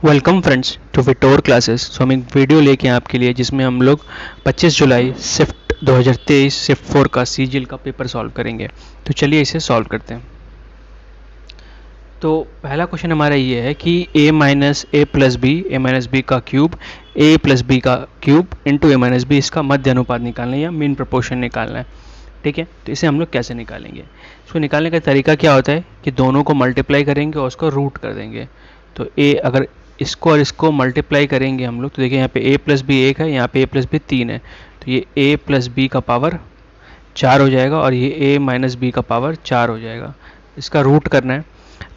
Welcome friends to विटोर classes. हम एक वीडियो लेके हैं आपके लिए जिसमें हम लोग 25 जुलाई शिफ्ट 2023 शिफ्ट 4 का सीजीएल का पेपर सॉल्व करेंगे। तो चलिए इसे सॉल्व करते हैं। तो पहला क्वेश्चन हमारा ये है कि a minus a plus b का क्यूब a प्लस बी का cube into a minus b, इसका मध्य अनुपात निकालना है या मीन प्रोपोर्शन निकालना है। ठीक है, तो इसे हम लोग कैसे निकालेंगे? इसको निकालने का तरीका क्या होता है कि दोनों को मल्टीप्लाई करेंगे और उसको रूट कर देंगे। तो a अगर इसको और इसको मल्टीप्लाई करेंगे हम लोग, तो देखिए यहाँ पे a प्लस बी 1 है, यहाँ पे a प्लस बी 3 है, तो ये a प्लस बी का पावर 4 हो जाएगा और ये a माइनस बी का पावर 4 हो जाएगा। इसका रूट करना है,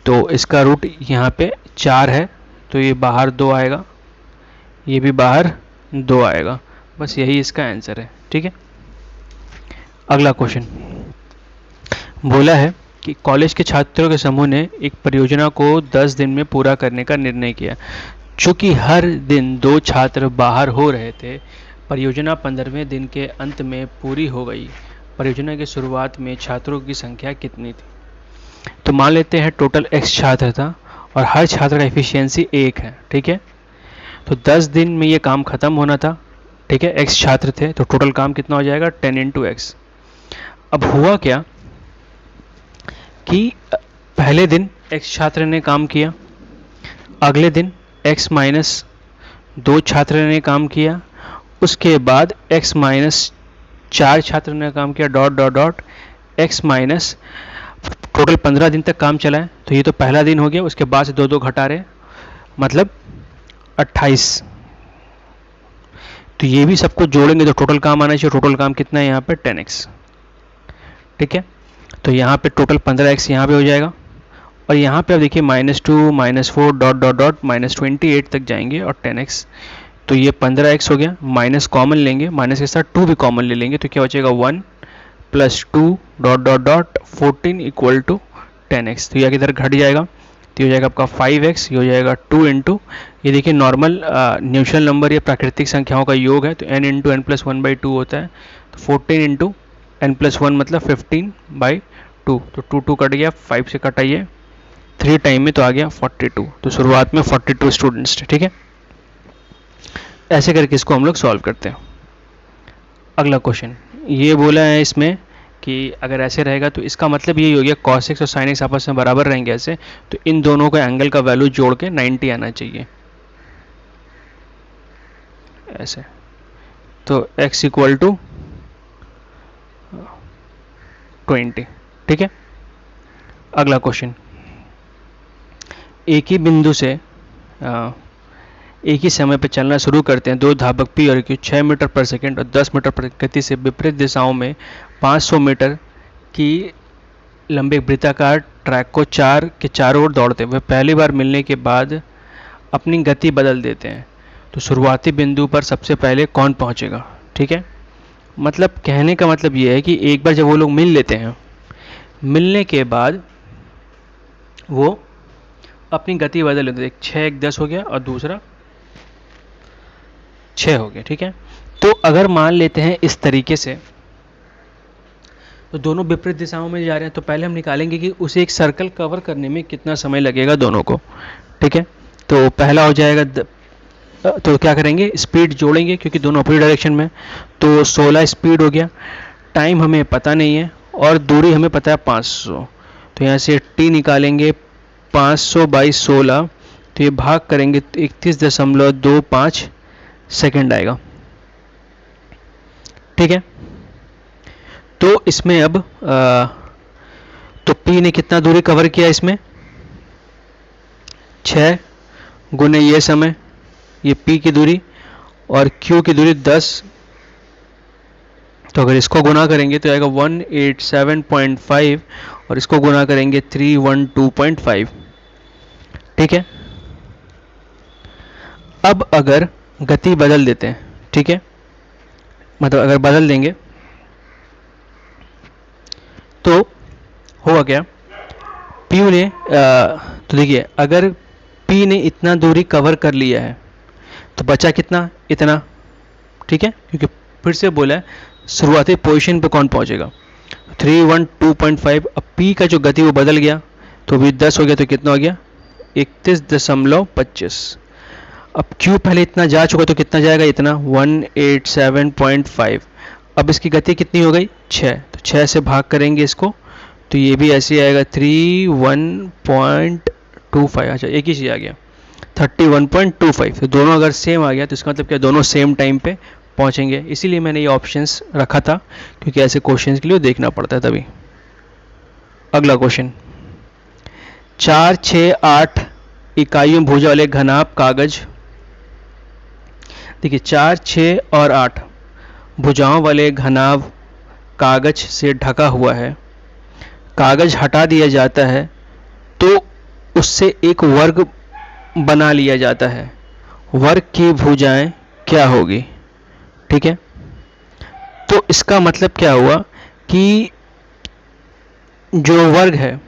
तो इसका रूट यहाँ पे 4 है, तो ये बाहर 2 आएगा, ये भी बाहर 2 आएगा। बस यही इसका आंसर है। ठीक है, अगला क्वेश्चन बोला है कि कॉलेज के छात्रों के समूह ने एक परियोजना को 10 दिन में पूरा करने का निर्णय किया। चूँकि हर दिन 2 छात्र बाहर हो रहे थे, परियोजना 15वें दिन के अंत में पूरी हो गई। परियोजना की शुरुआत में छात्रों की संख्या कितनी थी? तो मान लेते हैं टोटल x छात्र था और हर छात्र का एफिशिएंसी 1 है। ठीक है, तो 10 दिन में ये काम खत्म होना था। ठीक है, x छात्र थे तो टोटल काम कितना हो जाएगा 10 इंटू एक्स। अब हुआ क्या कि पहले दिन x छात्र ने काम किया, अगले दिन x माइनस 2 छात्र ने काम किया, उसके बाद x माइनस 4 छात्र ने काम किया, dot dot dot x minus, total 15 दिन तक काम चला है। तो ये तो पहला दिन हो गया, उसके बाद से 2 2 घटा रहे, मतलब 28। तो ये भी सबको जोड़ेंगे तो टोटल काम आना चाहिए। टोटल काम कितना है यहाँ पे 10x। ठीक है, तो यहाँ पे टोटल 15x यहाँ पे हो जाएगा और यहाँ पे आप देखिए -2 -4 डॉट डॉट डॉट -28 तक जाएंगे और 10x। तो ये 15x हो गया, माइनस कॉमन लेंगे, माइनस के साथ 2 भी कॉमन ले लेंगे, तो क्या बचेगा 1 plus 2 dot dot dot 14 equal to 10x। तो यह किधर घट जाएगा, तो ये हो जाएगा आपका 5x, ये हो जाएगा 2 इंटू, ये देखिए नॉर्मल न्यूट्रल नंबर या प्राकृतिक संख्याओं का योग है, तो n इंटू एन प्लस 1/2 होता है। तो 14 इंटू n प्लस 1 मतलब 15/2, तो 2 2 कट गया, 5 से कटाइए 3 टाइम में तो आ गया 42। तो शुरुआत में 42 स्टूडेंट्स थे। ठीक है, ऐसे करके इसको हम लोग सॉल्व करते हैं। अगला क्वेश्चन ये बोला है इसमें कि अगर ऐसे रहेगा तो इसका मतलब ये हो गया cos x और sin x आपस में बराबर रहेंगे ऐसे, तो इन दोनों का एंगल का वैल्यू जोड़ के 90 आना चाहिए ऐसे। तो x इक्वल टू 20। ठीक है, अगला क्वेश्चन एक ही बिंदु से एक ही समय पर चलना शुरू करते हैं 2 धावक P और Q 6 मीटर पर सेकंड और 10 मीटर प्रति गति से विपरीत दिशाओं में 500 मीटर की लंबे वृत्ताकार ट्रैक को 4 के चारों ओर दौड़ते हैं। वे पहली बार मिलने के बाद अपनी गति बदल देते हैं, तो शुरुआती बिंदु पर सबसे पहले कौन पहुंचेगा? ठीक है, मतलब कहने का मतलब ये है कि एक बार जब वो लोग मिल लेते हैं, मिलने के बाद वो अपनी गति बदल लेते हैं। 6 1 10 हो गया और दूसरा 6 हो गया। ठीक है, तो अगर मान लेते हैं इस तरीके से, तो दोनों विपरीत दिशाओं में जा रहे हैं, तो पहले हम निकालेंगे कि उसे एक सर्कल कवर करने में कितना समय लगेगा दोनों को। ठीक है, तो पहला हो जाएगा तो क्या करेंगे, स्पीड जोड़ेंगे क्योंकि दोनों अपोजिट डायरेक्शन में, तो 16 स्पीड हो गया। टाइम हमें पता नहीं है और दूरी हमें पता है 500, तो यहाँ से t निकालेंगे 500 बाई 16, तो ये भाग करेंगे 31.25 सेकेंड आएगा। ठीक है, तो इसमें अब तो P ने कितना दूरी कवर किया इसमें, 6 गुने ये समय, ये P की दूरी और Q की दूरी 10, तो अगर इसको गुना करेंगे तो आएगा 187.5 और इसको गुना करेंगे 312.5। ठीक है, अब अगर गति बदल देते हैं, ठीक है, मतलब अगर बदल देंगे तो होगा क्या, P ने तो देखिए अगर P ने इतना दूरी कवर कर लिया है तो बचा कितना, इतना। ठीक है, क्योंकि फिर से बोला है शुरुआती पोजीशन पे कौन पहुंचेगा, 312.5। अब P का जो गति वो बदल गया, तो भी 10 हो गया, तो कितना हो गया 31.25। अब Q पहले इतना जा चुका तो कितना जाएगा, इतना 187.5। अब इसकी गति कितनी हो गई, 6, तो 6 से भाग करेंगे इसको तो ये भी ऐसे ही आएगा 31.25। अच्छा एक ही चीज़ आ गया 31.25। तो दोनों अगर सेम आ गया तो इसका मतलब क्या, दोनों सेम टाइम पे पहुंचेंगे। इसीलिए मैंने ये ऑप्शंस रखा था, क्योंकि ऐसे क्वेश्चंस के लिए देखना पड़ता है तभी। अगला क्वेश्चन, 4, 6, 8 इकाइयों भुजा वाले घनाभ कागज, देखिए 4, 6 और 8 भुजाओं वाले घनाभ कागज से ढका हुआ है। कागज हटा दिया जाता है तो उससे एक वर्ग बना लिया जाता है। वर्ग की भुजाएं क्या होगी, ठीक है। तो इसका मतलब क्या हुआ कि जो वर्ग है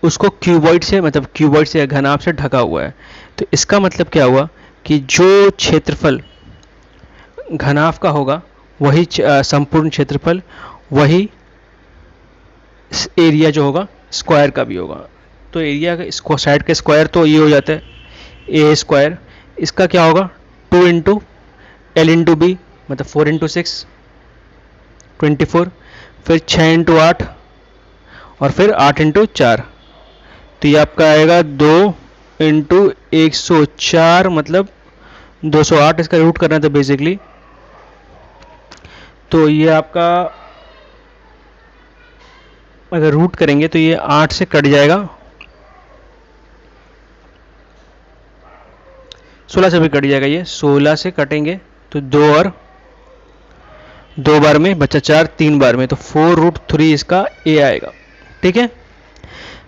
उसको क्यूबॉइड से, मतलब क्यूबॉइड से या घनाभ से ढका हुआ है। तो इसका मतलब क्या हुआ कि जो क्षेत्रफल घनाभ का होगा वही संपूर्ण क्षेत्रफल, वही एरिया जो होगा स्क्वायर का भी होगा। तो एरिया का साइड का स्क्वायर तो ये हो जाता है ए स्क्वायर। इसका क्या होगा 2 इंटू एल इंटू बी, मतलब 4 इंटू 6 24, फिर 6 इंटू 8 और फिर 8 इंटू 4। तो ये आपका आएगा 2 इंटू 104, मतलब 208। इसका रूट करना था बेसिकली, तो ये आपका अगर रूट करेंगे तो ये 8 से कट जाएगा, 16 से भी कट जाएगा। ये 16 से कटेंगे तो 2 और 2 बार में बचा 4, 3 बार में, तो 4√3 इसका ए आएगा, ठीक है।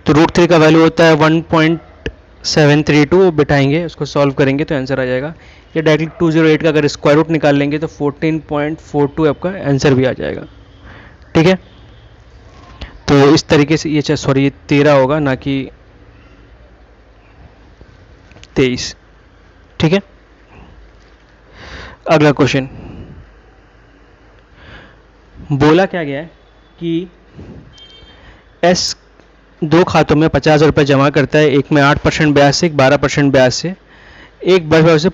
तो √3 का वैल्यू होता है 1.732। बिठाएंगे उसको सॉल्व करेंगे तो आंसर आ जाएगा। ये डायरेक्टली 208 का अगर स्क्वायर रूट निकाल लेंगे तो 14.42 आपका आंसर भी आ जाएगा, ठीक है। तो इस तरीके से ये सॉरी ये 13 होगा ना कि 23, ठीक है। अगला क्वेश्चन, बोला क्या गया है कि एस 2 खातों में 50,000 रुपये जमा करता है। एक में 8% ब्याज से, 12% ब्याज से, एक वर्ष से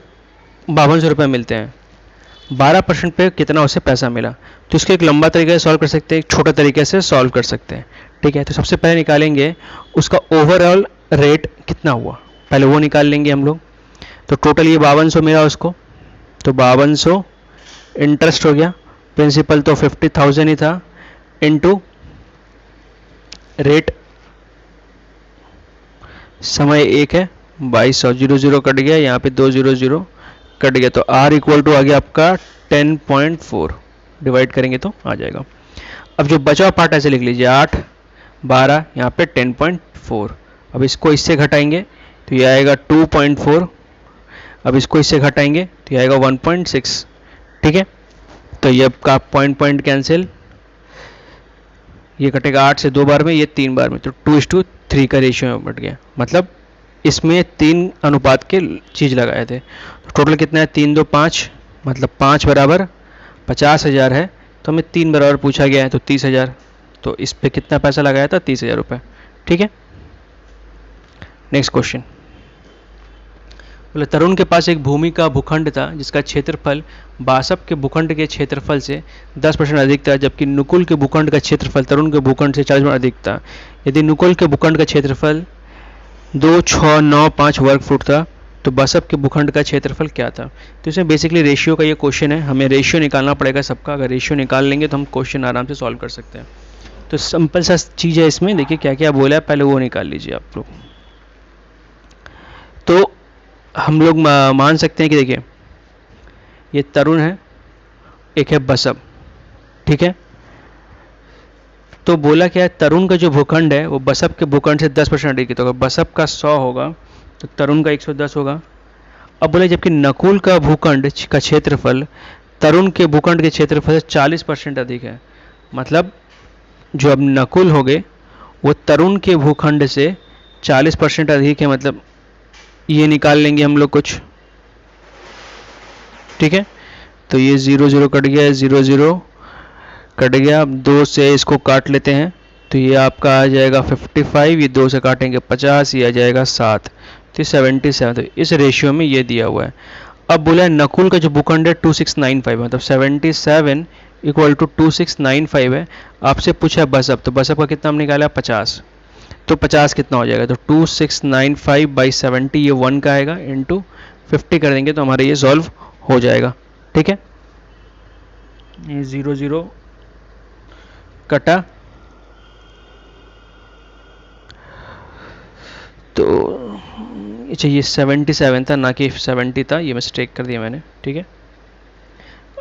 5200 रुपये मिलते हैं। 12% पे कितना उसे पैसा मिला। तो इसको एक लंबा तरीके से सॉल्व कर सकते हैं, एक छोटा तरीके से सॉल्व कर सकते हैं, ठीक है। तो सबसे पहले निकालेंगे उसका ओवरऑल रेट कितना हुआ, पहले वो निकाल लेंगे हम लोग। तो टोटल ये 5200 मिला उसको, तो 5200 इंटरेस्ट हो गया, प्रिंसिपल तो 50,000 ही था, इनटू रेट समय 1 है 2200, 00 कट गया, यहाँ पे 200 कट गया, तो R इक्वल टू आ गया आपका 10.4। डिवाइड करेंगे तो आ जाएगा। अब जो बचा हुआ पार्ट ऐसे लिख लीजिए 8, 12, यहाँ पे 10.4। अब इसको इससे घटाएंगे तो ये आएगा 2.4। अब इसको इससे घटाएंगे तो ये आएगा 1.6, ठीक है। तो ये आपका पॉइंट कैंसिल, ये कटेगा 8 से 2 बार में, ये 3 बार में, तो 2:3 का रेशियो में बढ़ गया। मतलब इसमें 3 अनुपात के चीज़ लगाए थे। तो टोटल कितना है 3, 2, 5, मतलब 5 बराबर 50,000 है। तो हमें 3 बराबर पूछा गया है तो 30,000। तो इस पे कितना पैसा लगाया था 30,000 रुपये, ठीक है। नेक्स्ट क्वेश्चन, बोले तरुण के पास एक भूमि का भूखंड था जिसका क्षेत्रफल बासप के भूखंड के क्षेत्रफल से 10% अधिक था, जबकि नुकुल के भूखंड का क्षेत्रफल तरुण के भूखंड से 40% अधिक था। यदि नुकुल के भूखंड का क्षेत्रफल 2,695 वर्ग फुट था तो बासप के भूखंड का क्षेत्रफल क्या था। तो इसमें बेसिकली रेशियो का ये क्वेश्चन है, हमें रेशियो निकालना पड़ेगा सबका। अगर रेशियो निकाल लेंगे तो हम क्वेश्चन आराम से सॉल्व कर सकते हैं। तो सिंपल सा चीज़ है इसमें, देखिए क्या क्या बोला है, पहले वो निकाल लीजिए आप लोग। तो हम लोग मान सकते हैं कि देखिए ये तरुण है, एक है बसप, ठीक है। तो बोला क्या है, तरुण का जो भूखंड है वो बसप के भूखंड से 10% अधिक है। तो अगर बसप का 100 होगा तो तरुण का 110 होगा। अब बोले जबकि नकुल का भूखंड का क्षेत्रफल तरुण के भूखंड के क्षेत्रफल से 40% अधिक है। मतलब जो अब नकुल हो गए वो तरुण के भूखंड से 40% अधिक है। मतलब ये निकाल लेंगे हम लोग कुछ, ठीक है। तो ये 0 कट गया, 0 कट गया। अब 2 से इसको काट लेते हैं तो ये आपका आ जाएगा 55, ये 2 से काटेंगे 50, ये आ जाएगा 7। तो 77, तो इस रेशियो में ये दिया हुआ है। अब बोला है नकुल का जो बुक अंडर 2695 मतलब 77 इक्वल टू 2695 है। आपसे पूछा बसअप, तो बसअप का कितना हम निकाला 50, तो 50 कितना हो जाएगा, तो 2695 बाई 70 ये 1 का आएगा, इंटू 50 कर देंगे तो हमारा ये सॉल्व हो जाएगा। ठीक है, ये 0 0 कटा, तो अच्छा ये 77 था ना कि 70 था, ये मिस्टेक कर दिया मैंने। ठीक है,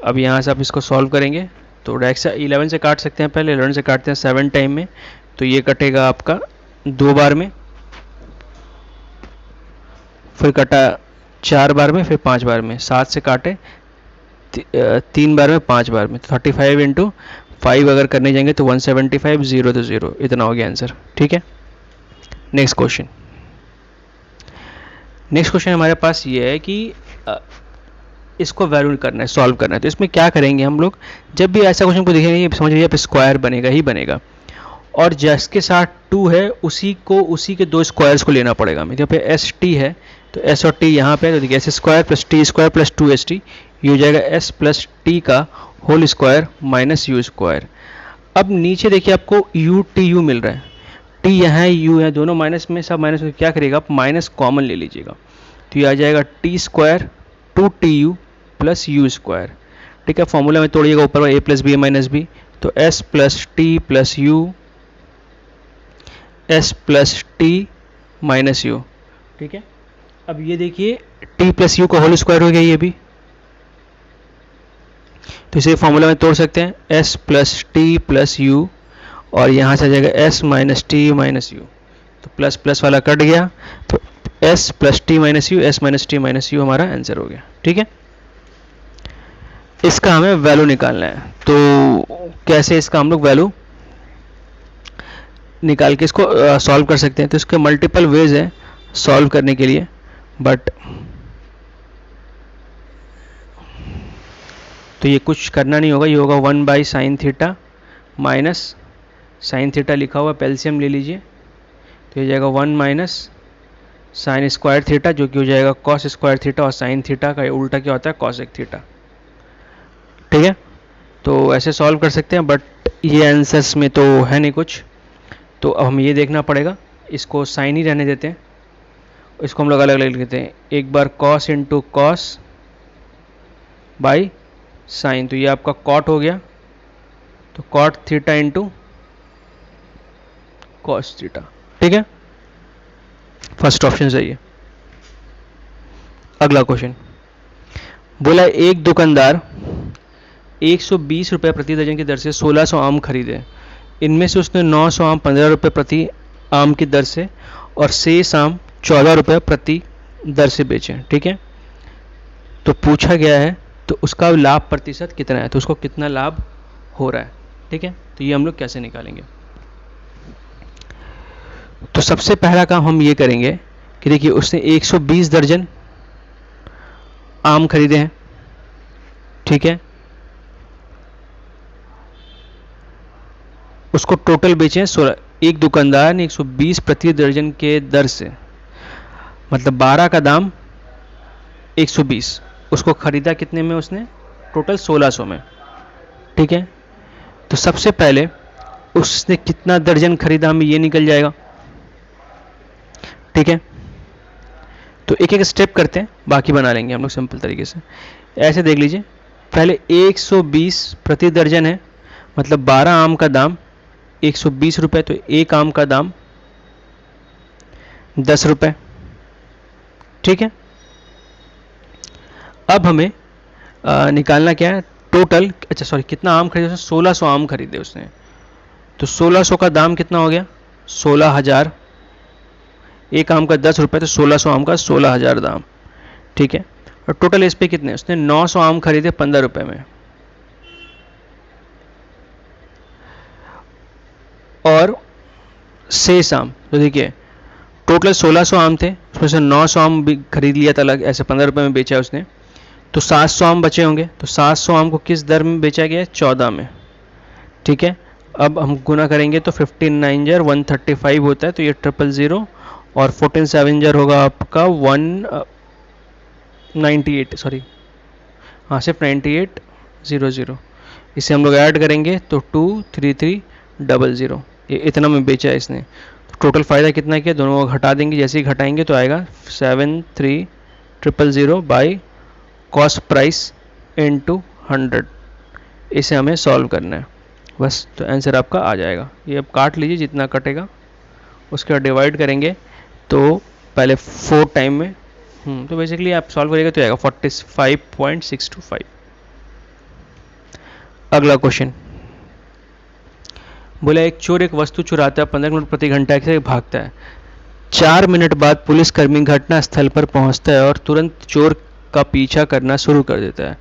अब यहाँ से आप इसको सॉल्व करेंगे तो डायरेक्ट से 11 से काट सकते हैं, पहले 11 से काटते हैं 7 टाइम में, तो ये कटेगा आपका 2 बार में, फिर कटा 4 बार में, फिर 5 बार में, 7 से काटे 3 बार में, 5 बार में, तो 35 इंटू 5 अगर करने जाएंगे तो 175, 0 तो 0, इतना हो गया आंसर। ठीक है, नेक्स्ट क्वेश्चन। नेक्स्ट क्वेश्चन हमारे पास ये है कि इसको वैल्यू करना है, सॉल्व करना है। तो इसमें क्या करेंगे हम लोग, जब भी ऐसा क्वेश्चन को देखेंगे ये समझ लीजिए स्क्वायर बनेगा ही बनेगा, और जिसके साथ 2 है उसी के 2 स्क्वायर्स को लेना पड़ेगा हमें। यहाँ पे एस टी है तो एस और टी यहाँ पे, तो देखिए s square plus t square plus 2st, ये हो जाएगा एस प्लस टी का whole square minus u square. अब नीचे देखिए आपको यू टी यू मिल रहा है, टी यहाँ है यू है, दोनों माइनस में, सब माइनस में, क्या करिएगा आप माइनस कॉमन ले लीजिएगा, तो ये आ जाएगा T square 2tu plus you square. ठीक है, फॉर्मूला में तोड़िएगा ऊपर ए प्लस बी माइनस बी, तो S plus T plus you, S plus T minus you. ठीक है, अब ये देखिए टी प्लस यू का होल स्क्वायर हो गया ये भी, तो इसे फॉर्मूला में तोड़ सकते हैं, S plus T plus you, और यहाँ से आ जाएगा S minus T minus you, तो प्लस प्लस वाला कट गया, तो S plus T minus you, S minus T minus you हमारा आंसर हो गया। ठीक है, इसका हमें वैल्यू निकालना है, तो कैसे इसका हम लोग वैल्यू निकाल के इसको सॉल्व कर सकते हैं। तो इसके मल्टीपल वेज है सॉल्व करने के लिए, बट तो ये कुछ करना नहीं होगा, ये होगा 1 by sine theta minus sine theta लिखा हुआ, पेल्सियम ले लीजिए, तो ये जाएगा 1 माइनस साइन स्क्वायर थीटा, जो कि हो जाएगा कॉस स्क्वायर थीटा, और साइन थीटा का उल्टा क्या होता है कॉसेक थीटा। ठीक है, तो ऐसे सॉल्व कर सकते हैं, बट ये आंसर्स में तो है नहीं कुछ, तो अब हमें ये देखना पड़ेगा, इसको साइन ही रहने देते हैं, इसको हम लोग अलग अलग लिख देते हैं, एक बार cos into cos by sine, तो ये आपका कॉट हो गया, तो cot theta into cos theta. ठीक है, फर्स्ट ऑप्शन सही है। अगला क्वेश्चन बोला एक दुकानदार 120 रुपये प्रति दर्जन की दर से 1600 आम खरीदे, इनमें से उसने 900 आम 15 रुपये प्रति आम की दर से और शेष आम 14 रुपये प्रति दर से बेचे। ठीक है, तो पूछा गया है तो उसका लाभ प्रतिशत कितना है, तो उसको कितना लाभ हो रहा है। ठीक है, तो ये हम लोग कैसे निकालेंगे, तो सबसे पहला काम हम ये करेंगे कि देखिए उसने 120 दर्जन आम खरीदे हैं। ठीक है, उसको टोटल बेचे हैं 16, एक दुकानदार ने 120 प्रति दर्जन के दर से, मतलब 12 का दाम 120, उसको खरीदा कितने में उसने, टोटल 1600 में। ठीक है, तो सबसे पहले उसने कितना दर्जन खरीदा हमें ये निकल जाएगा। ठीक है, तो एक एक स्टेप करते हैं, बाकी बना लेंगे हम लोग सिंपल तरीके से। ऐसे देख लीजिए, पहले 120 प्रति दर्जन है, मतलब 12 आम का दाम 120 रुपये, तो एक आम का दाम 10 रुपये। ठीक है, अब हमें निकालना क्या है टोटल, अच्छा सॉरी कितना आम खरीदे उसने, 1600 आम खरीदे उसने, तो 1600 का दाम कितना हो गया 16,000, एक आम का 10 रुपये, तो 1600 आम का 16,000 दाम। ठीक है, और टोटल इस पे कितने, उसने 900 आम खरीदे 15 रुपये में, और शेष आम, तो देखिए टोटल 1600 आम थे, उसमें से 900 आम भी खरीद लिया था अलग, ऐसे 15 रुपये में बेचा है उसने, तो 700 आम बचे होंगे, तो 700 आम को किस दर में बेचा गया है 14 में। ठीक है, अब हम गुना करेंगे तो 15 9 135 होता है, तो ये 000 और 14 सेवेंजर होगा आपका 198, सॉरी हाँ सिर्फ 9800। इसे हम लोग ऐड करेंगे तो 23300, ये इतना में बेचा है इसने। तो टोटल फ़ायदा कितना किया, दोनों को घटा देंगे, जैसे ही घटाएंगे तो आएगा 73000 बाई कॉस्ट प्राइस इनटू 100। इसे हमें सॉल्व करना है बस, तो आंसर आपका आ जाएगा। ये अब काट लीजिए जितना कटेगा, उसके बाद डिवाइड करेंगे तो पहले 4 टाइम में तो बेसिकली आप सॉल्व करेंगे तो आएगा 45.625। अगला क्वेश्चन बोला एक चोर एक वस्तु चुराता है, 15 किलोमीटर प्रति घंटा से भागता है। 4 मिनट बाद पुलिसकर्मी घटना स्थल पर पहुंचता है और तुरंत चोर का पीछा करना शुरू कर देता है।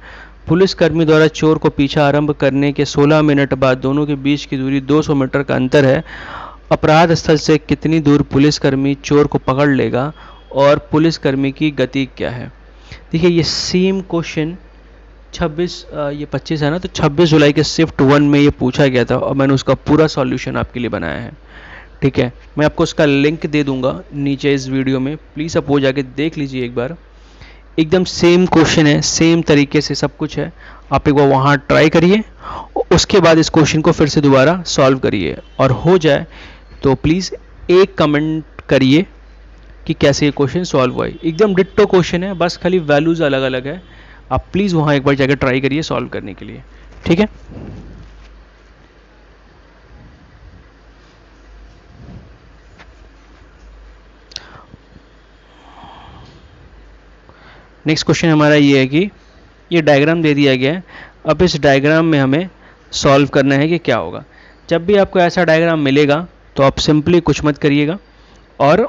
पुलिसकर्मी द्वारा चोर को पीछा आरंभ करने के 16 मिनट बाद दोनों के बीच की दूरी 200 मीटर का अंतर है। अपराध स्थल से कितनी दूर पुलिसकर्मी चोर को पकड़ लेगा और पुलिसकर्मी की गति क्या है। देखिए ये सेम क्वेश्चन 25 है ना, तो 26 जुलाई के शिफ्ट 1 में ये पूछा गया था और मैंने उसका पूरा सॉल्यूशन आपके लिए बनाया है। ठीक है, मैं आपको उसका लिंक दे दूंगा नीचे इस वीडियो में, प्लीज़ आप वो जाके देख लीजिए एक बार। एकदम सेम क्वेश्चन है, सेम तरीके से सब कुछ है। आप एक बार वहाँ ट्राई करिए, उसके बाद इस क्वेश्चन को फिर से दोबारा सॉल्व करिए, और हो जाए तो प्लीज़ एक कमेंट करिए कि कैसे ये क्वेश्चन सॉल्व हुआ है। एकदम डिट्टो क्वेश्चन है, बस खाली वैल्यूज़ अलग अलग है। आप प्लीज़ वहाँ एक बार जाकर ट्राई करिए सॉल्व करने के लिए, ठीक है। नेक्स्ट क्वेश्चन हमारा ये है कि ये डायग्राम दे दिया गया है, अब इस डायग्राम में हमें सॉल्व करना है कि क्या होगा। जब भी आपको ऐसा डायग्राम मिलेगा तो आप सिंपली कुछ मत करिएगा, और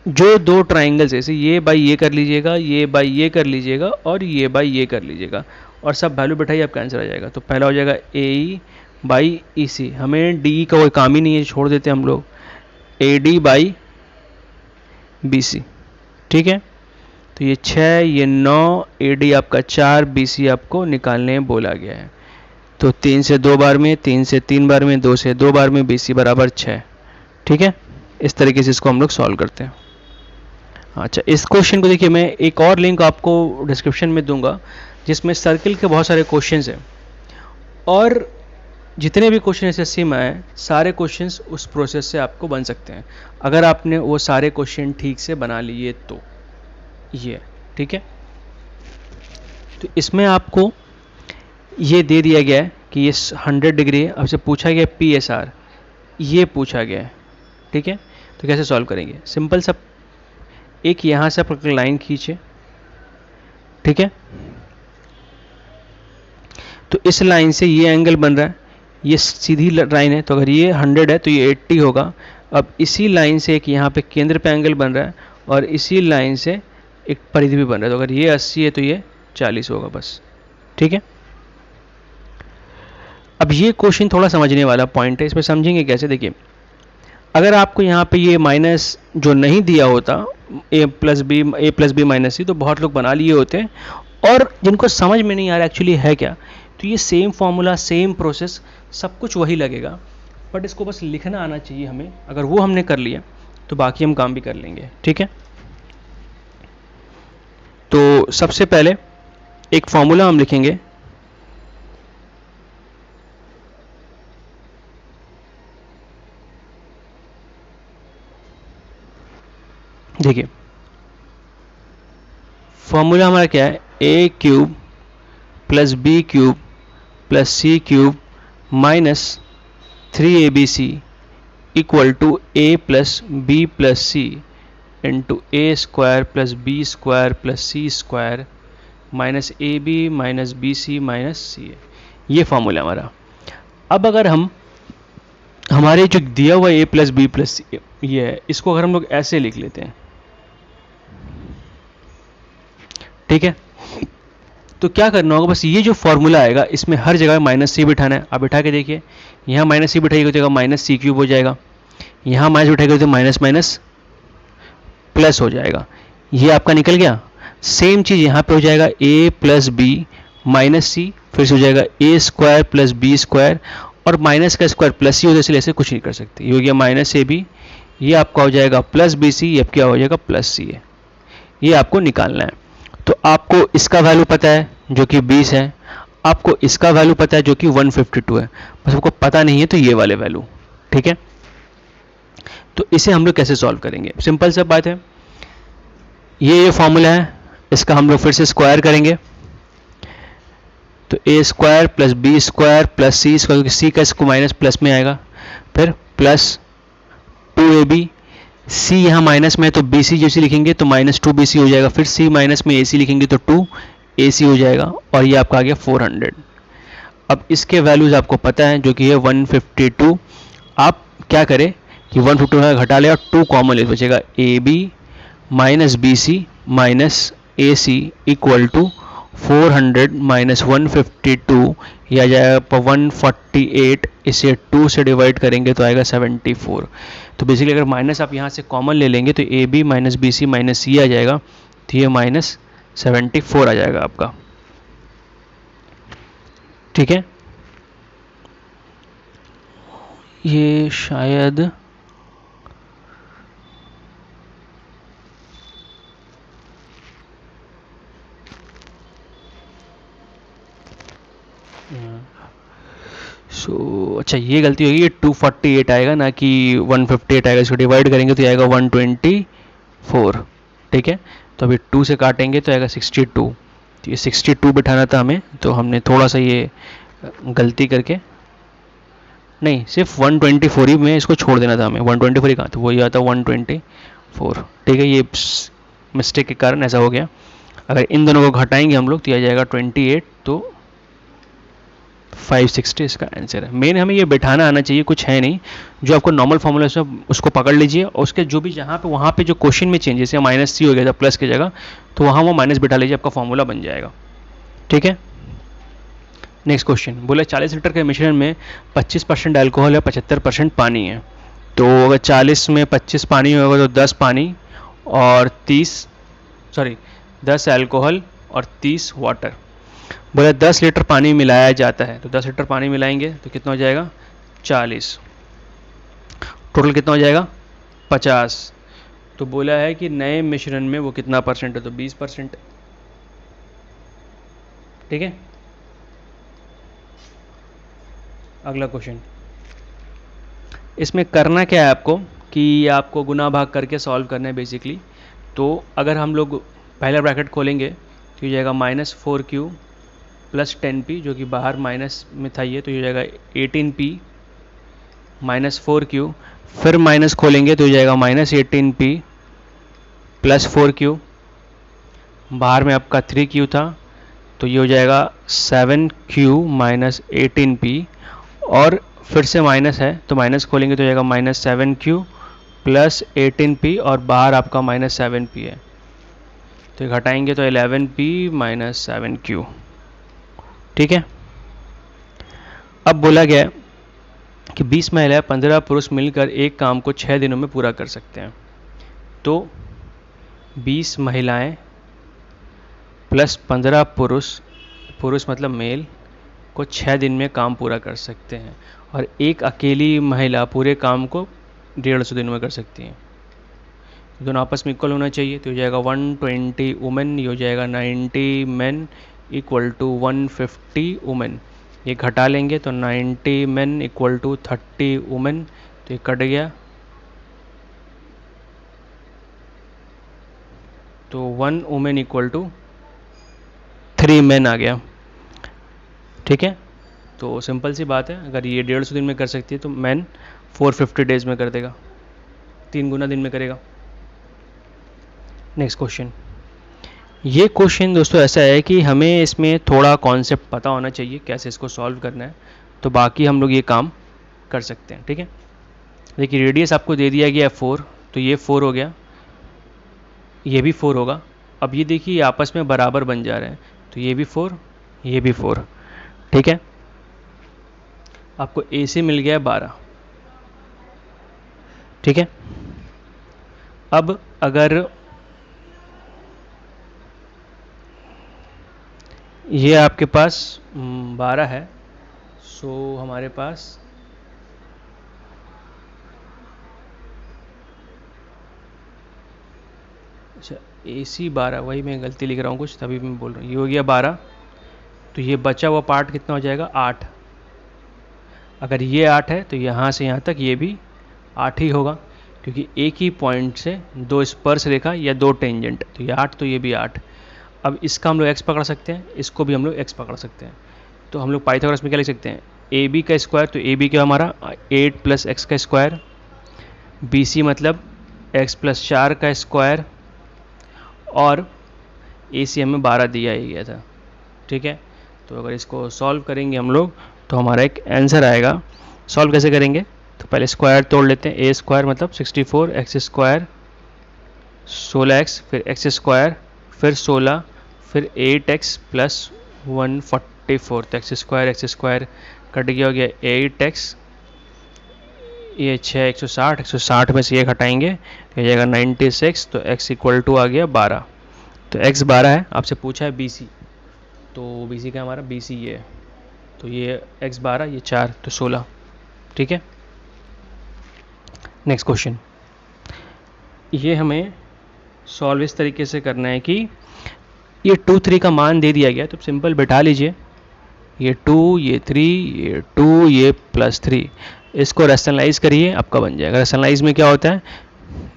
जो दो ट्राइंगल्स ऐसे ये बाई ये कर लीजिएगा, ये बाई ये कर लीजिएगा, और ये बाई ये कर लीजिएगा, और सब वैल्यू बैठाइए, आपका आंसर आ जाएगा। तो पहला हो जाएगा ए बाई ई सी, हमें डी का कोई काम ही नहीं है, छोड़ देते हम लोग, a d by b c, ठीक है। तो ये 6, ये 9, ए डी आपका 4, बी सी आपको निकालने बोला गया है। तो 3 से 2 बार में, 3 से 3 बार में, 2 से 2 बार में, बी सी बराबर 6, ठीक है। इस तरीके से इसको हम लोग सॉल्व करते हैं। अच्छा, इस क्वेश्चन को देखिए, मैं एक और लिंक आपको डिस्क्रिप्शन में दूंगा जिसमें सर्किल के बहुत सारे क्वेश्चंस हैं, और जितने भी क्वेश्चन एसएससी में आए सारे क्वेश्चंस उस प्रोसेस से आपको बन सकते हैं, अगर आपने वो सारे क्वेश्चन ठीक से बना लिए तो। ये ठीक है, तो इसमें आपको ये दे दिया गया है कि ये 100 डिग्री, आपसे पूछा गया PSR, ये पूछा गया है, ठीक है। तो कैसे सॉल्व करेंगे, सिंपल सा, एक यहाँ से आप लाइन खींचे, ठीक है। तो इस लाइन से ये एंगल बन रहा है, ये सीधी लाइन है, तो अगर ये 100 है तो ये 80 होगा। अब इसी लाइन से एक यहाँ पे केंद्र पे एंगल बन रहा है, और इसी लाइन से एक परिधि भी बन रहा है, तो अगर ये 80 है तो ये 40 होगा, बस, ठीक है। अब ये क्वेश्चन थोड़ा समझने वाला पॉइंट है, इसमें समझेंगे कैसे। देखिए, अगर आपको यहाँ पे ये माइनस जो नहीं दिया होता, a प्लस बी माइनस सी, तो बहुत लोग बना लिए होते हैं, और जिनको समझ में नहीं आ रहा एक्चुअली है क्या, तो ये सेम फॉर्मूला, सेम प्रोसेस, सब कुछ वही लगेगा, बट इसको बस लिखना आना चाहिए हमें। अगर वो हमने कर लिया तो बाकी हम काम भी कर लेंगे, ठीक है। तो सबसे पहले एक फॉर्मूला हम लिखेंगे, देखिए फॉर्मूला हमारा क्या है, A cube plus B cube plus C cube minus 3abc equal to A plus B plus C into A square plus B square plus C square minus A B minus B C minus C A, ये formula हमारा। अब अगर हम हमारे जो दिया हुआ ए plus B plus सी ये है, इसको अगर हम लोग ऐसे लिख लेते हैं, ठीक है, तो क्या करना होगा, बस ये जो फॉर्मूला आएगा इसमें हर जगह माइनस सी बिठाना है। आप बिठा के देखिए, यहाँ माइनस सी बिठाइएगा तो माइनस सी क्यूब हो जाएगा, यहाँ माइनस बिठाइएगा तो माइनस माइनस प्लस हो जाएगा, ये आपका निकल गया। सेम चीज़ यहाँ पे हो जाएगा, ए प्लस बी माइनस सी, फिर से हो जाएगा ए स्क्वायर प्लस बी स्क्वायर, और माइनस का स्क्वायर प्लस सी होता है, इसलिए ऐसे कुछ नहीं कर सकते, ये हो गया माइनस ए बी, ये आपका हो जाएगा प्लस बी सी, ये क्या हो जाएगा प्लस सी ए। ये आपको निकालना है। तो आपको इसका वैल्यू पता है जो कि 20 है, आपको इसका वैल्यू पता है जो कि 152 है, बस आपको पता नहीं है तो ये वाले वैल्यू। ठीक है, तो इसे हम लोग कैसे सॉल्व करेंगे? सिंपल सा बात है, ये फॉर्मूला है, इसका हम लोग फिर से स्क्वायर करेंगे। तो A square plus B square plus C square, क्योंकि सी का इसको माइनस प्लस में आएगा, फिर प्लस 2ab, सी यहाँ माइनस में है तो बी सी जैसे लिखेंगे तो माइनस 2bc हो जाएगा, फिर सी माइनस में ac लिखेंगे तो 2ac हो जाएगा, और ये आपका आ गया 400। अब इसके वैल्यूज़ आपको पता है जो कि है 152। आप क्या करें कि 152 घटा ले और 2 कॉमन ले, बचेगा a B minus B C minus a c equal to 400 minus 152, ये आ जाएगा 148, इसे 2 से डिवाइड करेंगे तो आएगा 74। तो बेसिकली अगर माइनस आप यहाँ से कॉमन ले लेंगे तो A B minus B C minus C आ जाएगा, तो ये माइनस 74 आ जाएगा आपका। ठीक है, ये शायद अच्छा ये गलती होगी, ये 248 आएगा ना कि 158 आएगा, इसको डिवाइड करेंगे तो ये आएगा 124। ठीक है, तो अभी 2 से काटेंगे तो आएगा 62, तो ये 62 बिठाना था हमें, तो हमने थोड़ा सा ये गलती करके, नहीं सिर्फ 124 ही में इसको छोड़ देना था हमें, 124 ही कहा, तो वही आता 124। ठीक है, ये मिस्टेक के कारण ऐसा हो गया। अगर इन दोनों को घटाएंगे हम लोग तो यह आ जाएगा 28, तो 560 इसका आंसर है। मेन हमें ये बैठाना आना चाहिए, कुछ है नहीं, जो आपको नॉर्मल फॉर्मूला है उसको पकड़ लीजिए, और उसके जो भी जहाँ पे वहाँ पे जो क्वेश्चन में चेंज, जैसे माइनस सी हो गया था प्लस की जगह, तो वहाँ वो माइनस बैठा लीजिए, आपका फॉर्मूला बन जाएगा। ठीक है, नेक्स्ट क्वेश्चन बोला 40 लीटर के मिश्रण में 25% अल्कोहल है, 75% पानी है। तो अगर 40 में 25 पानी होगा तो 10 पानी और 10 अल्कोहल और 30 वाटर। बोले 10 लीटर पानी मिलाया जाता है, तो 10 लीटर पानी मिलाएंगे तो कितना हो जाएगा 40, टोटल कितना हो जाएगा 50। तो बोला है कि नए मिश्रण में वो कितना परसेंट है, तो 20%। ठीक है, अगला क्वेश्चन, इसमें करना क्या है आपको कि आपको गुना भाग करके सॉल्व करना है बेसिकली। तो अगर हम लोग पहला ब्रैकेट खोलेंगे तो ये जाएगा -4q प्लस 10p, जो कि बाहर माइनस में था ये, तो ये जाएगा 18p माइनस 4q, फिर माइनस खोलेंगे तो ये जाएगा -18p प्लस 4q, बाहर में आपका 3q था तो ये हो जाएगा 7q माइनस 18p, और फिर से माइनस है तो माइनस खोलेंगे तो हो जाएगा -7q प्लस 18p, और बाहर आपका -7p है, तो घटाएंगे तो 11p माइनस 7q। ठीक है, अब बोला गया कि 20 महिलाएं 15 पुरुष मिलकर एक काम को 6 दिनों में पूरा कर सकते हैं। तो 20 महिलाएं प्लस 15 पुरुष मतलब मेल को 6 दिन में काम पूरा कर सकते हैं, और एक अकेली महिला पूरे काम को 150 दिन में कर सकती हैं। दोनों आपस में इक्वल होना चाहिए, तो हो जाएगा 120 वुमेन, ये हो जाएगा 90 मेन इक्वल टू 150 वुमेन। ये घटा लेंगे तो 90 मेन इक्वल टू 30 वुमेन, तो ये कट गया, तो 1 वुमेन इक्वल टू 3 मेन आ गया। ठीक है, तो सिंपल सी बात है, अगर ये 150 दिन में कर सकती है तो मैन 450 डेज में कर देगा, 3 गुना दिन में करेगा। नेक्स्ट क्वेश्चन, ये क्वेश्चन दोस्तों ऐसा है कि हमें इसमें थोड़ा कॉन्सेप्ट पता होना चाहिए कैसे इसको सॉल्व करना है, तो बाकी हम लोग ये काम कर सकते हैं। ठीक है, देखिए रेडियस आपको दे दिया गया 4, तो ये 4 हो गया, ये भी 4 होगा। अब ये देखिए आपस में बराबर बन जा रहे हैं, तो ये भी 4, ये भी 4। ठीक है, आपको ए से मिल गया 12। ठीक है, अब अगर ये आपके पास 12 है, सो हमारे पास अच्छा AC 12, वही मैं गलती लिख रहा हूँ कुछ, तभी मैं बोल रहा हूँ। ये हो गया 12, तो ये बचा हुआ पार्ट कितना हो जाएगा 8। अगर ये 8 है तो यहाँ से यहाँ तक ये भी 8 ही होगा, क्योंकि एक ही पॉइंट से दो स्पर्श रेखा या दो टेंजेंट, तो ये 8 तो ये भी 8। अब इसका हम लोग x पकड़ सकते हैं, इसको भी हम लोग x पकड़ सकते हैं। तो हम लोग पाइथागोरस में क्या लिख सकते हैं, AB का स्क्वायर, तो AB क्या हमारा 8 + x का स्क्वायर, BC मतलब x + 4 का स्क्वायर, और AC हमें 12 दिया ही गया था। ठीक है, तो अगर इसको सॉल्व करेंगे हम लोग तो हमारा एक आंसर आएगा। सॉल्व कैसे करेंगे, तो पहले स्क्वायर तोड़ लेते हैं। A स्क्वायर मतलब 64, x स्क्वायर 16x, फिर x स्क्वायर, फिर 16, फिर 8x + 144, तो x स्क्वायर कट गया, हो गया 8x, ये 6 160 में से ये हटाएंगे तो ये जाएगा 96, तो x = आ गया 12। तो x 12 है। आपसे पूछा है BC, तो BC का हमारा BC ये है, तो ये x 12, ये 4, तो 16। ठीक है, नेक्स्ट क्वेश्चन। ये हमें सॉल्व इस तरीके से करना है कि ये 2 3 का मान दे दिया गया, तो सिंपल बैठा लीजिए, ये 2, ये 3, ये 2, ये +3, इसको रैशनलाइज करिए, आपका बन जाएगा। रैशनलाइज में क्या होता है,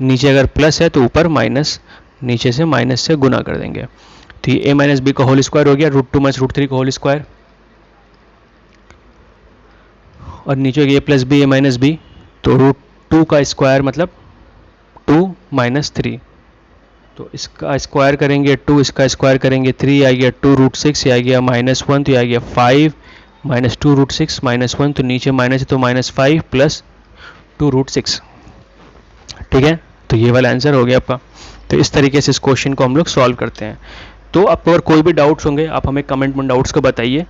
नीचे अगर प्लस है तो ऊपर माइनस, नीचे से माइनस से गुना कर देंगे, तो ये a - b का होल स्क्वायर हो गया, √2 - √3 का होल स्क्वायर, और नीचे a + b a - b, तो √2 का स्क्वायर मतलब 2 - 3, तो इसका स्क्वायर करेंगे 2, इसका स्क्वायर करेंगे 3, आ गया 2√6, ये आ गया -1, तो ये आ गया 5 - 2√6 -1, तो नीचे माइनस है तो -5 + 2√6। ठीक है, तो ये वाला आंसर हो गया आपका। तो इस तरीके से इस क्वेश्चन को हम लोग सॉल्व करते हैं। तो आपको अगर कोई भी डाउट्स होंगे आप हमें कमेंट में डाउट्स को बताइए,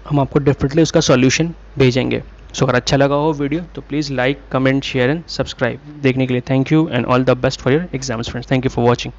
हम आपको डेफिनेटली उसका सॉल्यूशन भेजेंगे। सो अगर अच्छा लगा हो वीडियो तो please like, comment, share and subscribe. देखने के लिए thank you and all the best for your exams friends. Thank you for watching.